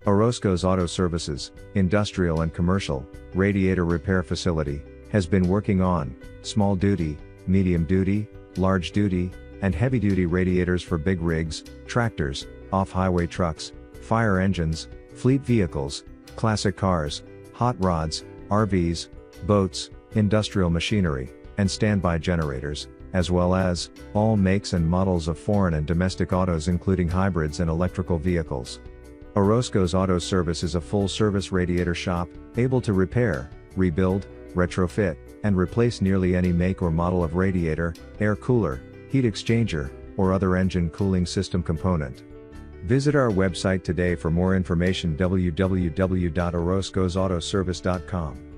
Orozco's Auto Services, Industrial and Commercial, Radiator Repair Facility, has been working on small duty, medium duty, large duty, and heavy duty radiators for big rigs, tractors, off-highway trucks, fire engines, fleet vehicles, classic cars, hot rods, RVs, boats, industrial machinery, and standby generators, as well as all makes and models of foreign and domestic autos including hybrids and electrical vehicles. Orozco's Auto Service is a full-service radiator shop, able to repair, rebuild, retrofit, and replace nearly any make or model of radiator, air cooler, heat exchanger, or other engine cooling system component. Visit our website today for more information: www.orozcosautoservice.com.